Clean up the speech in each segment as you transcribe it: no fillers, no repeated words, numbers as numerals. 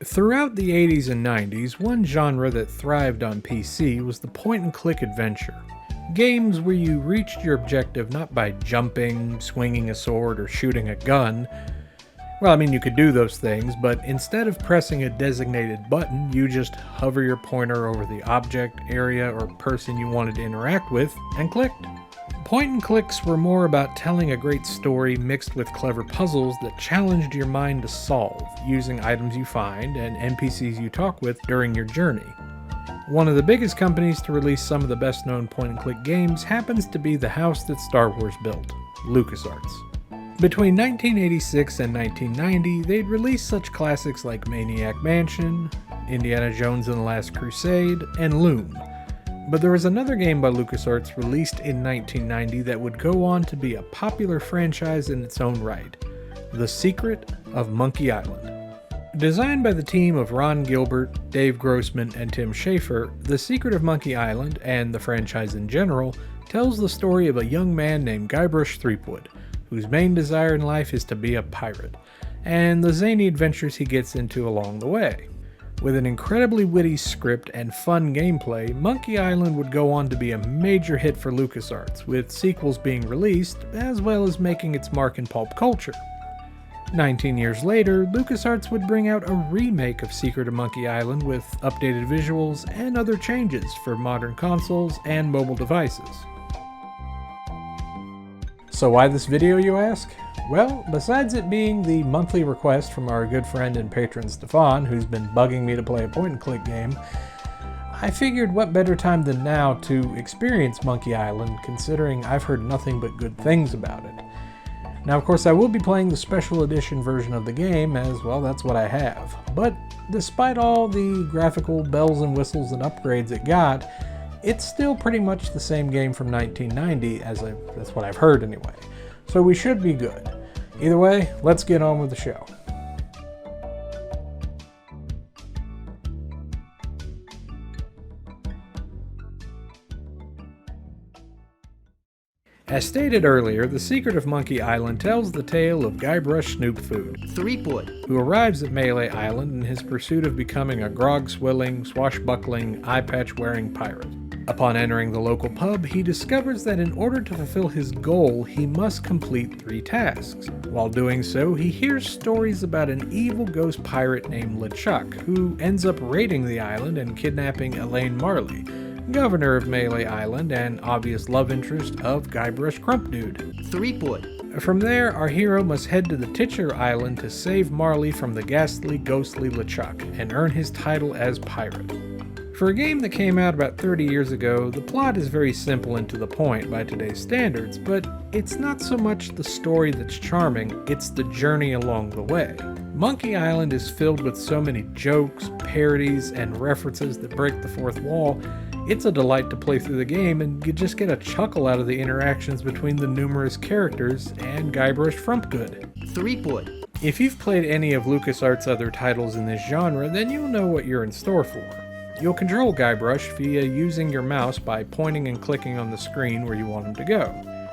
Throughout the 80s and 90s, one genre that thrived on PC was the point-and-click adventure. Games where you reached your objective not by jumping, swinging a sword, or shooting a gun. Well, I mean, you could do those things, but instead of pressing a designated button, you just hover your pointer over the object, area, or person you wanted to interact with, and clicked. Point and clicks were more about telling a great story mixed with clever puzzles that challenged your mind to solve, using items you find and NPCs you talk with during your journey. One of the biggest companies to release some of the best known point and click games happens to be the house that Star Wars built, LucasArts. Between 1986 and 1990, they'd release such classics like Maniac Mansion, Indiana Jones and the Last Crusade, and Loom. But there was another game by LucasArts released in 1990 that would go on to be a popular franchise in its own right, The Secret of Monkey Island. Designed by the team of Ron Gilbert, Dave Grossman, and Tim Schafer, The Secret of Monkey Island, and the franchise in general, tells the story of a young man named Guybrush Threepwood, whose main desire in life is to be a pirate, and the zany adventures he gets into along the way. With an incredibly witty script and fun gameplay, Monkey Island would go on to be a major hit for LucasArts, with sequels being released, as well as making its mark in pulp culture. 19 years later, LucasArts would bring out a remake of Secret of Monkey Island with updated visuals and other changes for modern consoles and mobile devices. So why this video, you ask? Well, besides it being the monthly request from our good friend and patron Stefan, who's been bugging me to play a point-and-click game, I figured what better time than now to experience Monkey Island, considering I've heard nothing but good things about it. Now, of course, I will be playing the special edition version of the game, as well, that's what I have. But despite all the graphical bells and whistles and upgrades it got, it's still pretty much the same game from 1990, that's what I've heard anyway. So we should be good. Either way, let's get on with the show. As stated earlier, The Secret of Monkey Island tells the tale of Guybrush Threepwood, who arrives at Melee Island in his pursuit of becoming a grog-swilling, swashbuckling, eye-patch-wearing pirate. Upon entering the local pub, he discovers that in order to fulfill his goal, he must complete 3 tasks. While doing so, he hears stories about an evil ghost pirate named LeChuck, who ends up raiding the island and kidnapping Elaine Marley, governor of Melee Island and obvious love interest of Guybrush Threepwood. From there, our hero must head to the titular island to save Marley from the ghastly, ghostly LeChuck and earn his title as pirate. For a game that came out about 30 years ago, the plot is very simple and to the point by today's standards, but it's not so much the story that's charming, it's the journey along the way. Monkey Island is filled with so many jokes, parodies, and references that break the fourth wall. It's a delight to play through the game, and you just get a chuckle out of the interactions between the numerous characters and Guybrush Threepwood. If you've played any of LucasArts' other titles in this genre, then you'll know what you're in store for. You'll control Guybrush via using your mouse by pointing and clicking on the screen where you want him to go.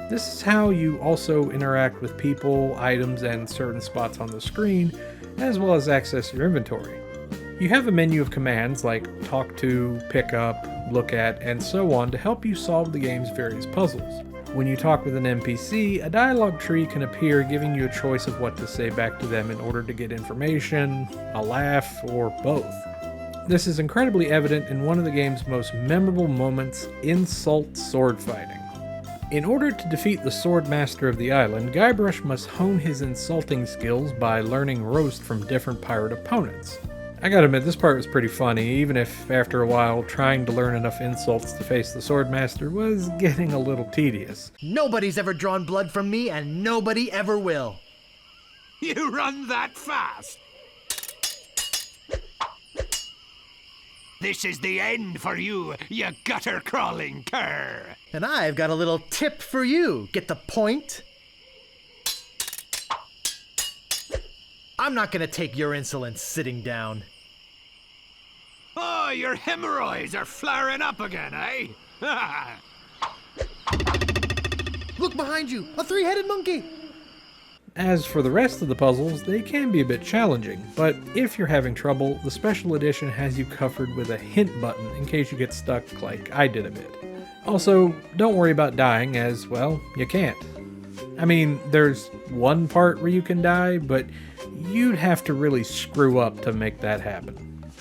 This is how you also interact with people, items, and certain spots on the screen, as well as access your inventory. You have a menu of commands like talk to, pick up, look at, and so on to help you solve the game's various puzzles. When you talk with an NPC, a dialogue tree can appear giving you a choice of what to say back to them in order to get information, a laugh, or both. This is incredibly evident in one of the game's most memorable moments, insult sword fighting. In order to defeat the sword master of the island, Guybrush must hone his insulting skills by learning roast from different pirate opponents. I gotta admit, this part was pretty funny, even if after a while trying to learn enough insults to face the swordmaster was getting a little tedious. Nobody's ever drawn blood from me, and nobody ever will. You run that fast? This is the end for you, you gutter-crawling cur. And I've got a little tip for you. Get the point? I'm not gonna take your insolence sitting down. Oh, your hemorrhoids are flaring up again, eh? Look behind you! A 3-headed monkey! As for the rest of the puzzles, they can be a bit challenging, but if you're having trouble, the special edition has you covered with a hint button in case you get stuck like I did a bit. Also, don't worry about dying as, well, you can't. I mean, there's one part where you can die, but you'd have to really screw up to make that happen.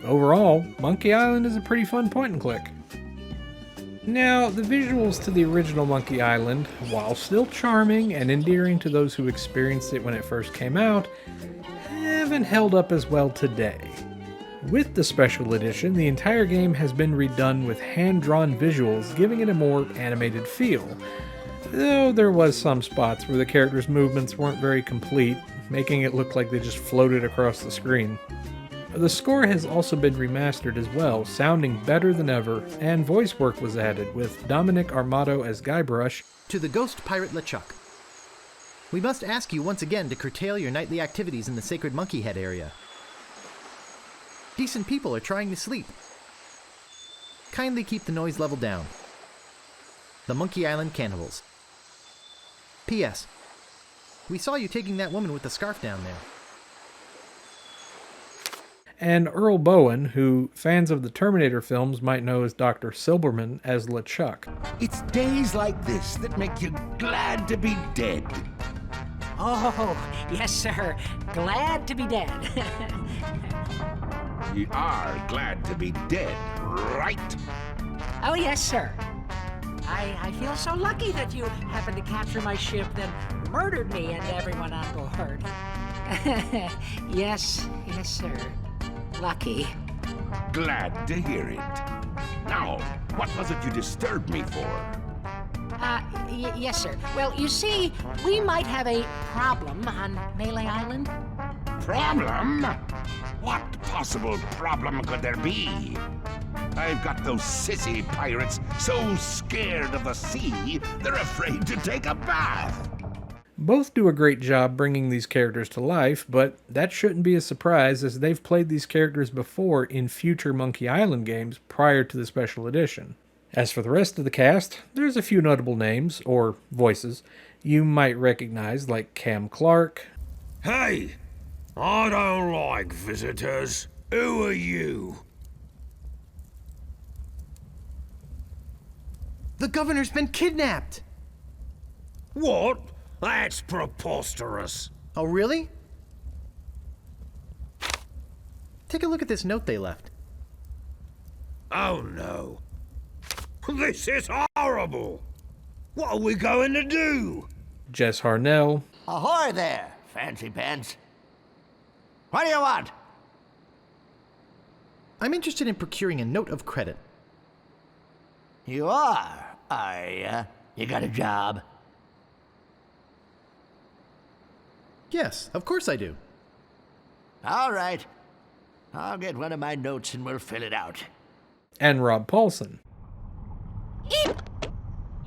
Overall, Monkey Island is a pretty fun point and click. Now, the visuals to the original Monkey Island, while still charming and endearing to those who experienced it when it first came out, haven't held up as well today. With the special edition, the entire game has been redone with hand-drawn visuals, giving it a more animated feel, though there was some spots where the characters' movements weren't very complete, making it look like they just floated across the screen. The score has also been remastered as well, sounding better than ever, and voice work was added, with Dominic Armato as Guybrush. To the ghost pirate LeChuck. We must ask you once again to curtail your nightly activities in the Sacred Monkey Head area. Decent people are trying to sleep. Kindly keep the noise level down. The Monkey Island Cannibals. P.S. We saw you taking that woman with the scarf down there. And Earl Bowen, who fans of the Terminator films might know as Dr. Silberman as LeChuck. It's days like this that make you glad to be dead. Oh, yes, sir. Glad to be dead. You are glad to be dead, right? Oh, yes, sir. I feel so lucky that you happened to capture my ship, then murdered me and everyone on board. Yes, sir. Lucky. Glad to hear it. Now, what was it you disturbed me for? Yes, sir. Well, you see, we might have a problem on Melee Island. Problem? What possible problem could there be? I've got those sissy pirates so scared of the sea, they're afraid to take a bath. Both do a great job bringing these characters to life, but that shouldn't be a surprise as they've played these characters before in future Monkey Island games prior to the special edition. As for the rest of the cast, there's a few notable names, or voices, you might recognize, like Cam Clark. Hey! I don't like visitors. Who are you? The governor's been kidnapped! What? That's preposterous. Oh, really? Take a look at this note they left. Oh no. This is horrible. What are we going to do? Jess Harnell. Ahoy there, fancy pants. What do you want? I'm interested in procuring a note of credit. You are ya? You got a job? Yes, of course I do. All right. I'll get one of my notes and we'll fill it out. And Rob Paulson. Eep!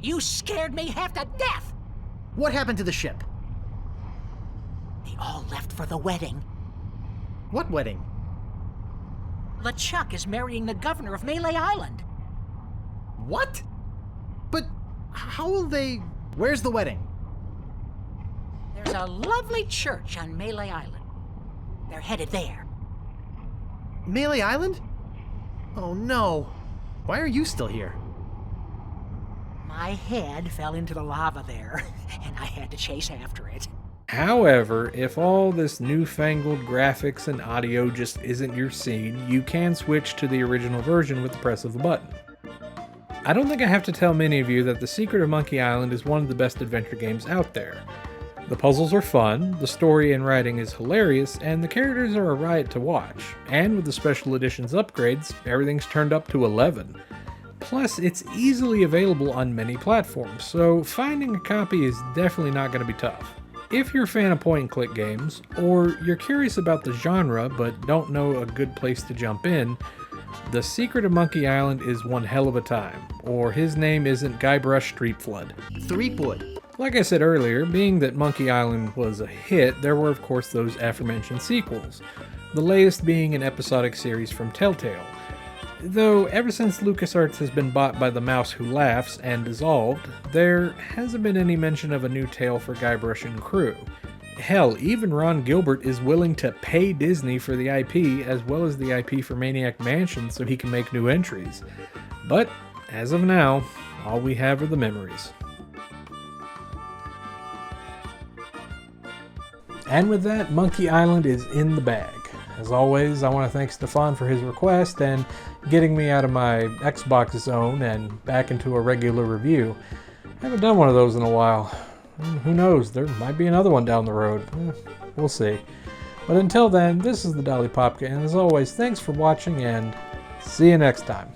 You scared me half to death! What happened to the ship? They all left for the wedding. What wedding? LeChuck is marrying the governor of Melee Island. What? But how will they... Where's the wedding? There's a lovely church on Melee Island. They're headed there. Melee Island? Oh no. Why are you still here? My head fell into the lava there, and I had to chase after it. However, if all this newfangled graphics and audio just isn't your scene, you can switch to the original version with the press of a button. I don't think I have to tell many of you that The Secret of Monkey Island is one of the best adventure games out there. The puzzles are fun, the story and writing is hilarious, and the characters are a riot to watch. And with the special edition's upgrades, everything's turned up to 11. Plus, it's easily available on many platforms, so finding a copy is definitely not going to be tough. If you're a fan of point-and-click games, or you're curious about the genre but don't know a good place to jump in, The Secret of Monkey Island is one hell of a time, or his name isn't Guybrush Street Flood. 3 wood. Like I said earlier, being that Monkey Island was a hit, there were of course those aforementioned sequels, the latest being an episodic series from Telltale. Though ever since LucasArts has been bought by the Mouse Who Laughs and dissolved, there hasn't been any mention of a new tale for Guybrush and crew. Hell, even Ron Gilbert is willing to pay Disney for the IP as well as the IP for Maniac Mansion so he can make new entries. But, as of now, all we have are the memories. And with that, Monkey Island is in the bag. As always, I want to thank Stefan for his request and getting me out of my Xbox zone and back into a regular review. I haven't done one of those in a while. Who knows, there might be another one down the road. We'll see. But until then, this is the Dali Popka, and as always, thanks for watching and see you next time.